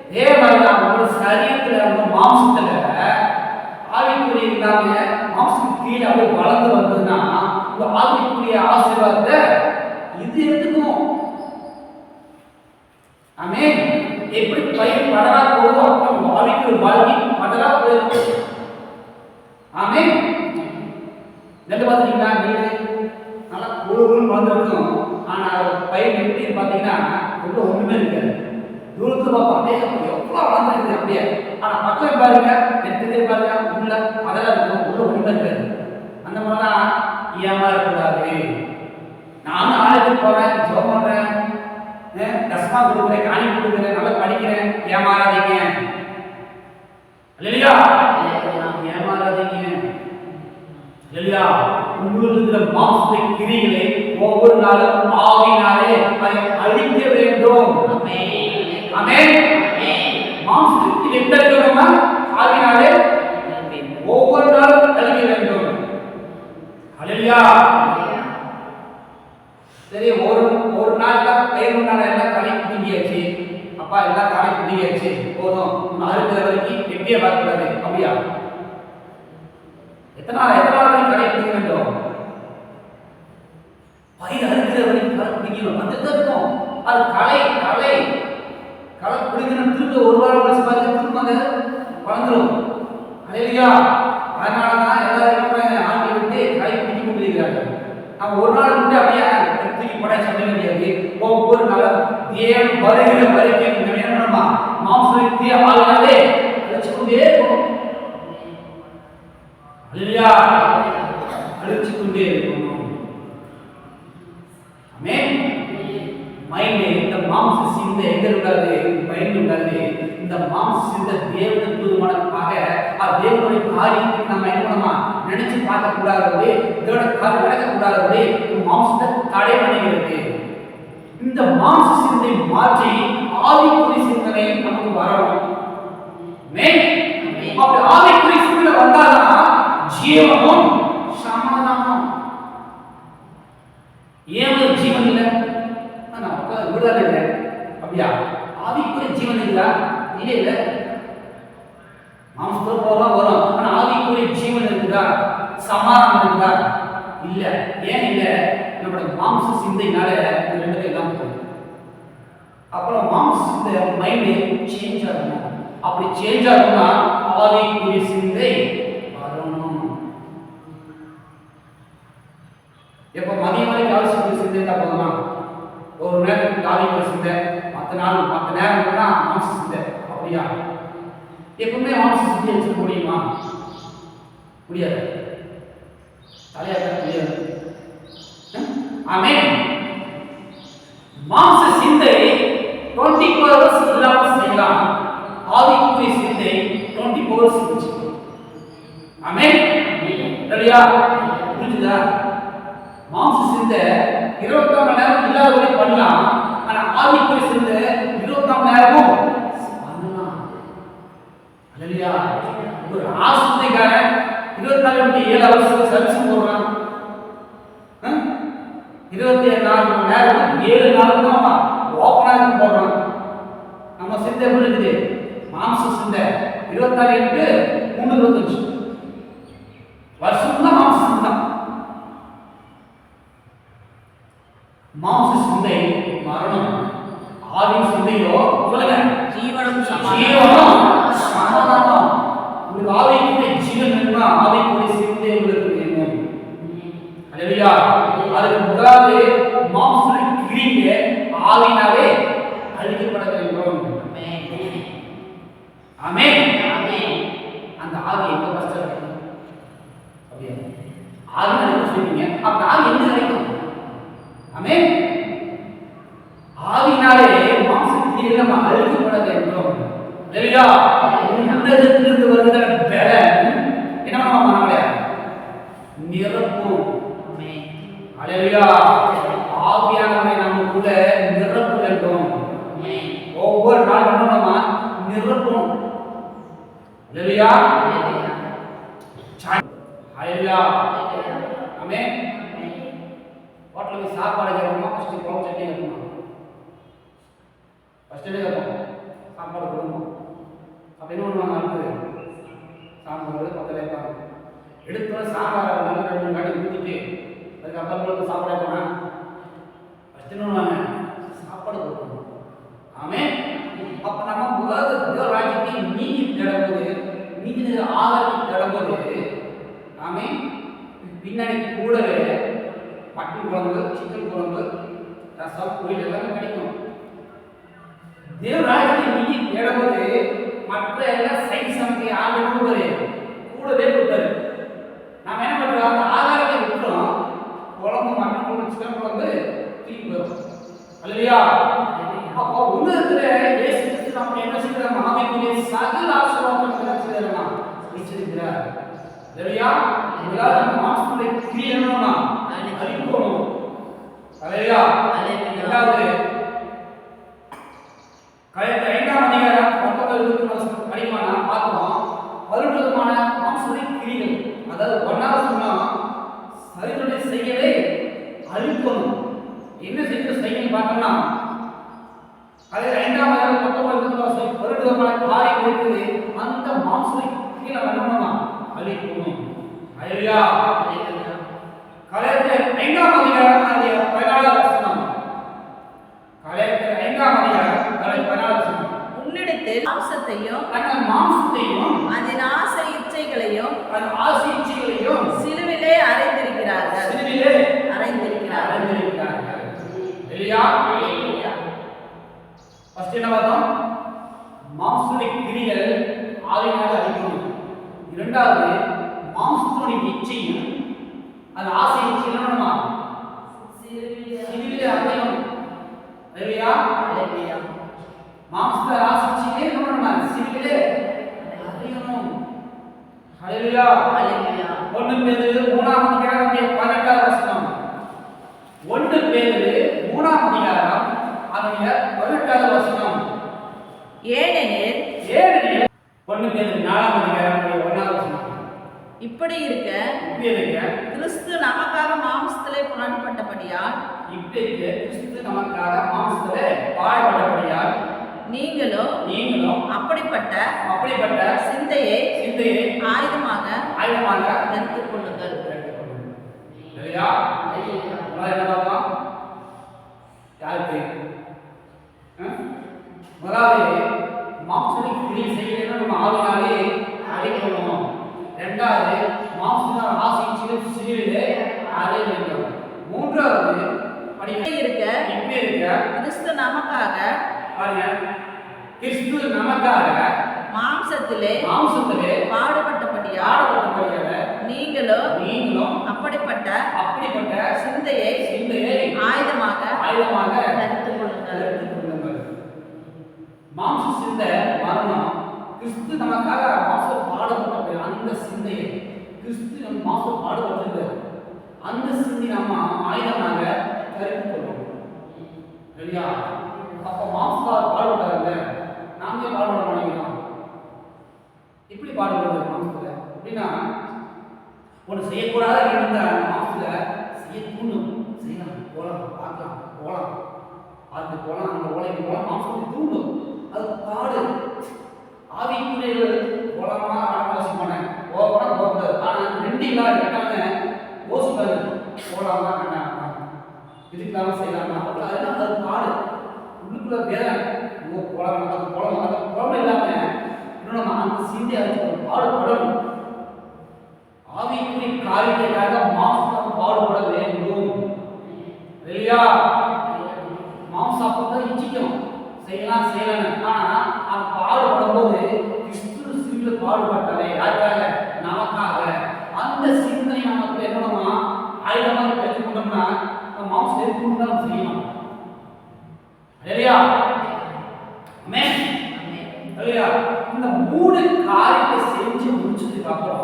[SPEAKER 1] அதே மாதிரிதான் ஒரு சரீரத்துல உங்க மாம்சத்துல ஆவிக்குரிய இல்லாம மாம்சம் கீழே அப்படியே வளர்ந்து வந்ததுன்னா இந்த ஆவிக்குரிய ஆசீர்வாதத்தை இது எடுத்துக்கும். ஆமென். எப்படி பயிர் படரா போகுதோ அப்படி ஆவிக்குரிய வாழ்க்கை படரா போயிருக்கு. ஆமென். நெல் பார்த்தீங்கன்னா நீர் நல்லா குழுகுன்னு வளர்ந்துருக்கும். ஆனா பயிர் எப்படி பார்த்தீங்கன்னா உள்ள ஒண்ணுமே இருக்காது. தூரத்துல பார்ப்போம் அப்படியே எவ்வளவு வளர்ந்துருக்குது அப்படியே. ஆனா பக்கம் பாருங்க, நெத்திலே பாருங்க, உள்ள அதெல்லாம் இருக்கும், உள்ள ஒண்ணுமே இருக்காது. அந்த மாதிரிதான் ஏமாறக்கூடாது. நானும் ஆளுக்கு போறேன், ஜோம் பண்றேன், தஸ்மா கொடுக்குறேன், காணி கொடுக்குறேன், நல்லா படிக்கிறேன், ஏமாறாதீங்க. இல்லையா? ஏமாறாதீங்க. இல்லையா? உங்களுக்கு இருக்கிற மாம்ச கிரிகளை ஒவ்வொரு நாளும் ஆவியினாலே அதை அழிக்க வேண்டும். ஆமென். மாம்சத்தில் எந்த இருக்கணுமா? ஆவியினாலே ஒவ்வொரு நாளும் அழிக்க வேண்டும். ஹalleluya. சரி, ஒரு நாள் தான் பயிர் நாள் எல்லாம் களை பிடிங்கியாச்சு. அப்பா எல்லாம் களை பிடிங்கியாச்சு, போதும் அறுக்கிற வரைக்கும் வெட்டியே பார்க்கக்கூடாது. அப்படியா? எத்தனை நாள் களை பிடிக்க வேண்டும்? பயிர் அறுக்கிற வரைக்கும் களை பிடிக்கணும். வந்துட்டு இருக்கும். அது களை பிடிக்கணும். திரும்ப ஒரு வாரம் கழிச்சு பாருங்க, திரும்ப வளர்ந்துடும். ஹalleluya. அதனாலதான் எல்லாரும் ஆண்கள் விட்டு களை பிடிக்க கொண்டிருக்கிறார்கள். நம்ம ஒரு நாள் விட்டு அப்படியே தூக்கி போட சொல்ல முடியாது. ஒவ்வொரு நாளும் தேவன் வருகிற வரைக்கும் இந்த வேணுமா மாம்சத்தை ஆளாலே அழிச்சு கொண்டே இருக்கும். ஹalleluya. அழிச்சு கொண்டே இருக்கும். ஆமென். மைண்ட் இந்த மாம்ச சிந்தை எங்க இருக்காது? மைண்ட் இருக்காது. இந்த மாம்ச சிந்தை தேவனுக்கு தூரமானதாக தேவனுடைய காரியத்தை நம்ம என்ன பண்ணணுமா? நினைச்சு பார்க்க கூடாது. இதோட காரியம் நடக்க கூடாது. மாம்சத்தை தடை பண்ணுகிறது. இந்த மாம்ச சிந்தை மாற்றி ஆவிக்குரிய சிந்தனை நமக்கு வரணும். அப்படி ஆவிக்குரிய சிந்தனை வந்தாதான் ஜீவனும் சமாதானம். ஏன் ஜீவன் இல்லை? விடுதலை இல்லை. அப்படியா? ஆவிக்குரிய ஜீவன் இல்ல? இல்ல. மாம்சத்தோட போகலாம் வரும். ஆனா ஆவிக்குரிய ஜீவன் இருக்குதா? சமாதானம் இருக்குதா? இல்ல. ஏன் இல்ல? நம்மளோட மாம்ச சிந்தையினால இது ரெண்டுமே இல்லாம போகுது. அப்புறம் மாம்ச சிந்தை மைண்டு சேஞ்ச் ஆகணும். அப்படி சேஞ்ச் ஆகணும்னா ஆவிக்குரிய சிந்தை வரணும். எப்ப மதியம் வரைக்கும் ஆவிக்குரிய சிந்தை தான் போதுமா? ஒரு நேரத்துக்கு ஆவிக்குரிய சிந்தை, மற்ற நேரம் தான் மாம்ச சிந்தை. அப்படியா? எப்பவுமே மாம்ச சிந்தை வச்சுக்க முடியுமா? முடியாது. தலையாட்ட முடியாது. ஆமென். மாம்ச சிந்தை 24 hours இல்லாம செய்யலாம். ஆவிக்குரிய சிந்தை 24 hours வச்சுக்கணும். ஆமென். சரியா? புரியுதா? மாம்ச சிந்தை 24 மணி நேரம் இல்லாதவரை பண்ணலாம். ஆனா ஆவிக்குரிய சிந்தை 24 மணி நேரமும் பண்ணலாம். சரியா? ஒரு ஆஸ்திகாரன் 24/7 hours சர்வீஸ் போடுறான். 24 மணி நேரம் 7 நாள் தான் ஓப்பனாக போடுறான். நம்ம சிந்தை எப்படி இருக்குது? மாம்ச சிந்தை 24/8 3/25 வருஷம் தான் மாம்ச சிந்தை. மாம்ச சிந்தை மரணம், ஆவின் சிந்தையோ சொல்லுங்க
[SPEAKER 2] ஜீவனும்
[SPEAKER 1] சமாதானம். உங்களுக்கு ஆவிக்குரிய ஜீவன் வேணும்னா ஆவிக்குரிய சிந்தை உங்களுக்கு வேணும். அல்லேலூயா. அதுக்கு முதலாவது மாம்ச கிரியை ஆவினாலே அழிக்கப்பட வேண்டும். ஆமென். அந்த ஆவி எங்க கஷ்டம் இருக்கும்? அப்படியே ஆவி அழிக்க சொல்றீங்க. அப்ப ஆவி எங்க கிடைக்கும்? ஆமென். ஆவினாலே மாம்ச கிரியை நம்ம அழிக்கப்பட வேண்டும். அல்லேலூயா. உன்னதத்திலிருந்து வருகிற பலன் என்ன பண்ணுவாங்க? நம்மளை நிரப்பும். அல்லேலூயா. ஆவியானவரை நமக்குள்ள நிரப்ப வேண்டும். ஒவ்வொரு நாளும் நம்ம நிரப்பணும். அல்லேலூயா. அல்லேலூயா. ஆமென். ஹோட்டலுக்கு சாப்பாடு கேட்கணுமா? ஃபர்ஸ்ட் குழம்பு சட்னி கேட்கணுமா? ஃபர்ஸ்ட் என்ன கேட்போம்? சாப்பாடு கொடுக்கணும். அப்ப என்ன பண்ணுவாங்க? அடுத்து சாம்பார் பத்தலை வைப்பாங்க. எடுத்து சாம்பாரை நல்ல 2 வாட்டி ஊற்றிட்டு அதுக்கப்புறம் சாப்பாடு போனா ஃபர்ஸ்ட் என்ன பண்ணுவாங்க? சாப்பாடு கொடுக்கணும். ஆமென். அப்ப நம்ம முதல்ல ராஜ்யத்தை நீதி தேடும்போது, நீதி ஆதாரத்தை தேடும்போது, ஆமென், பின்னாடி கூடவே மட்டன் குழம்பு, சிக்கன் குழம்பு, ரசம், பொரியல் எல்லாமே கிடைக்கும். தேவ ராஜ்யத்தை நீதி தேடும்போது மற்ற எல்லாம் சைன்ஸ் நமக்கு ஆர்டர் கொடுப்பாரு, கூடவே கொடுப்பாரு. நாம என்ன பண்றோம்? அந்த ஆதாரத்தை விட்டுறோம். குழம்பு, மட்டன் குழம்பு, சிக்கன் குழம்பு தூக்கி போயிடும். அல்லேலூயா. அப்போ உன்னதத்துல இயேசு கிறிஸ்து நமக்கு என்ன செய்யறாங்க? ஆவிக்குரிய சகல ஆசீர்வாதங்களை என்ன செய்யறாங்க? நிச்சயிக்கிறார். அல்லேலூயா. முதலாவது மாம்சத்துடைய கிரியை என்னன்னா அழிக்கணும். அல்லேலூயா. இரண்டாவது கலைத்த 5ஆம் அதிகாரம் 19 படிமானா பார்த்தோம். 11 விதமான மாம்சத்துடைய கிரிகள். அதாவது ஒன்றாவது சொன்னா சரீரத்தை செய்யவே அழிக்கணும். என்ன செய்யணும் பார்த்தோம்னா அதே 5ஆம் அதிகாரம் 19 விதமான காரியம் இருக்குது. அந்த மாம்சத்தை கீழே வரணும்னா அழிக்கணும். அல்லேலூயா. கலைத்த 5ஆம் அதிகாரம் 14 வசனம். கலைத்த 5ஆம் அதிகாரம் 14 வசனம்.
[SPEAKER 2] உன்னிடத்தில் மாம்சத்தையும்
[SPEAKER 1] தங்கள் மாம்சத்தையும்
[SPEAKER 2] அதன் ஆசை இச்சைகளையும் சிலுவிலே அறைந்திருக்கிறார்கள்.
[SPEAKER 1] இல்லையா? ஃபர்ஸ்ட் என்ன பார்த்தோம்? மாம்சத்துடைய கிரிகள் ஆவியினால அழிக்கணும். இரண்டாவது மாம்சத்துடைய இச்சையும் அந்த ஆசை இச்சையும் என்னமா சிலுவிலே அறையணும். இல்லையா? மாம்சத்தை ஆசை இச்சையே என்னமா சிலுவிலே அறையணும். ஹல்லேலூயா. 1 பேதுரு 3ஆம் அதிகாரம் 18வது வசனம். 1 பேதுரு 3ஆம் அதிகாரம் அதனுடைய 18வது வசனம்.
[SPEAKER 2] ஏனெனில்
[SPEAKER 1] 1 பேதுரு 4ஆம் அதிகாரம் 1வது வசனம்.
[SPEAKER 2] இப்படி இருக்க கிறிஸ்து நமக்காக மாம்சத்திலே பாடுபட்டபடியால் நீங்களும் அப்படிப்பட்ட சிந்தையை ஆயுதமாக எடுத்துக் கொள்ளுங்கள்.
[SPEAKER 1] இப்படி செய்யலைன்னா நம்ம ஆவினாலே அழிக்கணும். ரெண்டாவது மாம்சத்தினால் ஆசையிலும் சிலுவையிலே அறைய வேண்டும். மூன்றாவது
[SPEAKER 2] இப்படி இருக்க கிறிஸ்து நமக்காக
[SPEAKER 1] பாருங்க, கிறிஸ்து நமக்காக
[SPEAKER 2] மாம்சத்திலே பாடுபட்டபடியால் நீங்களும் அப்படிப்பட்ட சிந்தையை ஆயுதமாக தரித்துக் கொள்ளுங்கள்.
[SPEAKER 1] மாம்ச சிந்தை மரணம். கிறிஸ்து நமக்காக மாம்சம் பாடுபட்ட அந்த சிந்தையை கிறிஸ்து நம்ம மாம்சம் பாடுபட்டது அந்த சிந்தை நம்ம ஆயுதமாக தரித்துக் கொள்ளும். சரியா? அப்ப மாம்சத்தால் பாடுபட்டாங்க, நாமே பாடுபட மாட்டேங்கிறோம். இப்படி பாடுபடுறது மாம்சத்துல அப்படின்னா ஒன்று செய்யக்கூடாத இருந்த மாம்சத்துல செய்ய தூண்டும். செய்யலாம், போகலாம், பார்க்கலாம், போகலாம், பார்த்து போகலாம், அந்த ஓலைக்கு போகலாம், மாம்சத்தை தூண்டும். அது பாடு. ஆவிக்குரியர்கள் போகலாமா ஆலோசனை பண்ணேன், போகக்கூட போகக்கூடாது. ஆனால் ரெண்டு இல்லாத கேட்டாங்க யோசிப்பாரு, போகலாமா வேண்டாம், இதுக்கெல்லாம் செய்யலாமா அப்படி. அதெல்லாம் அது பாடு, உள்ளுக்குள்ள வேலை. போகலாம், அது போகலாம், அது போகலாம் இல்லாமல் இன்னும் அந்த சிந்தை அது பாடுபடணும். ஆவிக்குரிய காரியத்திற்காக மாம்சம் பாடுபட வேண்டும். இல்லையா? மாம்சம் அப்பதான் இச்சிக்கும், செய்யலாம் செய்யலாம். ஆனா அது பாடுபடும் போது கிறிஸ்து சிலுவையில் பாடுபட்டாரே யாருக்காக? நமக்காக. அந்த சிந்தனை நமக்கு என்னன்னா ஆயுதமாக பெற்றுக்கொண்டோம்னா மாம்சத்தை தூண்டாலும் செய்யலாம். இல்லையா? ஆமென். இல்லையா? இந்த மூணு காரியத்தை செஞ்சு முடிச்சதுக்கு அப்புறம்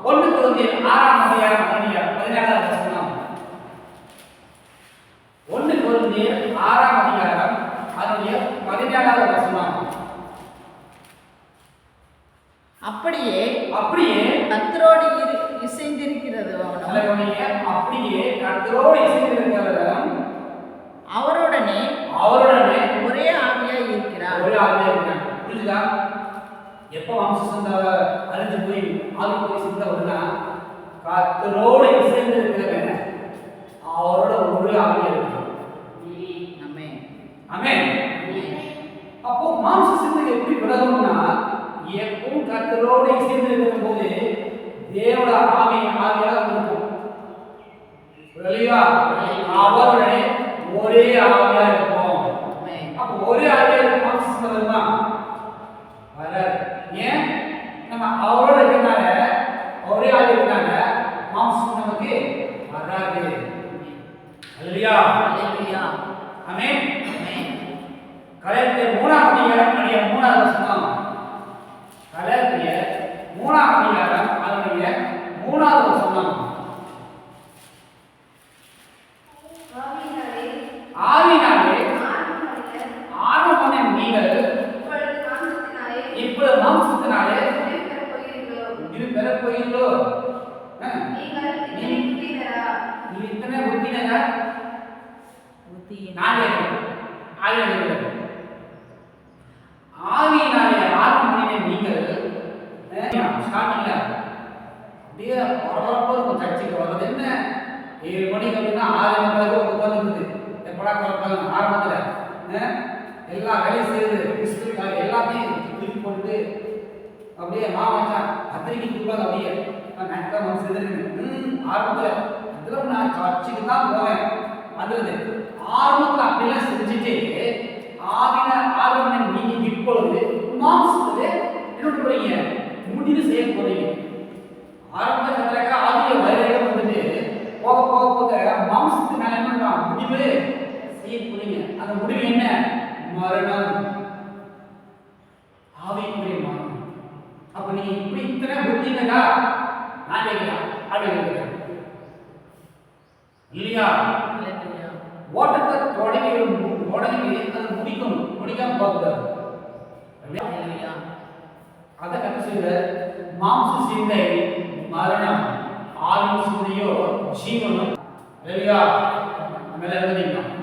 [SPEAKER 1] 1 கொரிந்தியர் 6ஆம் அதிகாரம் 17ஆவது வசனம். 1 கொரிந்தியர் 6ஆம் அதிகாரம் அதனுடைய 17ஆவது வசனம். அப்படியே
[SPEAKER 2] கர்த்தரோடு இசைந்திருக்கிறது
[SPEAKER 1] அப்படியே கர்த்தரோடு இசைந்திருக்கிறவரும்
[SPEAKER 2] அவருடனே ஒரே ஆவியாய் இருக்கிறார்.
[SPEAKER 1] புரியுதா? எப்போ மாம்ச சிந்தை அழிஞ்சு போய் ஆவிக்குரிய சிந்தை வருதுன்னா கர்த்தரோடு இசைந்திருக்கிறவன் அவரோட ஒரே ஆவியா இருக்கிறார். ஆமென். அப்போ மாம்ச சிந்தை எப்படி விலகும்னா எப்பவும் கர்த்தரோடு இசைந்திருக்கிற போது தேவட ஆவியாக இருக்கும். அவருடைய ஒரே ஆவியா இருக்கும். அப்போ ஒரே ஆவியா இருக்கும் மாம்ச சிந்தை வருமா? வராது. ஏன்? நம்ம அவரோட இருக்கனால ஒரே ஆவியா இருக்கனால மாம்சம் நமக்கு வராது. அல்லேலூயா. ஆமென். கலாத்தியர் 3ஆம் அதிகாரம் 3ஆவது வசனம். கலாத்தியர் 3ஆம் அதிகாரம் அதனுடைய 3ஆவது வசனம். ஆவியினாலே ஆரம்பமான நீங்கள் இப்பொழுது மாம்சத்தினாலே இது பெறப் போகிறீர்களோ? நீ இத்தனை புத்தினங்க ஆவியினாலே ஆரம்பமான நீங்கள் ஸ்டார்டிங்ல அப்படியே பரபரப்பா இருக்கும். சர்ச்சைக்கு வர்றது என்ன 7 மணிக்கு அப்படின்னா 6 மணிக்கு உட்காந்துருக்குது. எப்படா குழப்பாங்க ஆரம்பத்துல எல்லா வேலையும் செய்யுது. கிறிஸ்துவுக்காக எல்லாத்தையும் தூக்கி போட்டு அப்படியே மாமாச்சா அத்தனைக்கு கொடுப்பாங்க. அப்படியே நேரத்தை மனசு ஆரம்பத்துல இதெல்லாம் நான் சர்ச்சுக்கு தான் போவேன். அதுல ஆரம்பத்துல அப்படிலாம் செஞ்சுட்டு ஆவின நீங்க இப்பொழுது மாம்சத்துல என்ன போறீங்க? முடிவு செய்ய போறீங்க. ஆரம்பத்துல ஆவிய வயதாக வந்துட்டு போக போக போக மாம்சத்துக்கு மேல என்ன முடிவு செய்ய போறீங்க. அந்த முடிவு என்ன? மரணம். ஆவிக்குரிய மரணம். அப்ப நீங்க இப்படி இத்தனை புத்தினதா நான் கேட்கிறேன். அது இல்லையா? ஓட்டத்தை தொடங்கி அதை முடிக்கணும். முடிக்காம போகக்கூடாது. அதை கற்று செய்த மாம்ச சிந்தை மரணம், ஆவின் சிந்தையோ ஜீவனும். இல்லையா? மேல எழுதிக்கலாம்.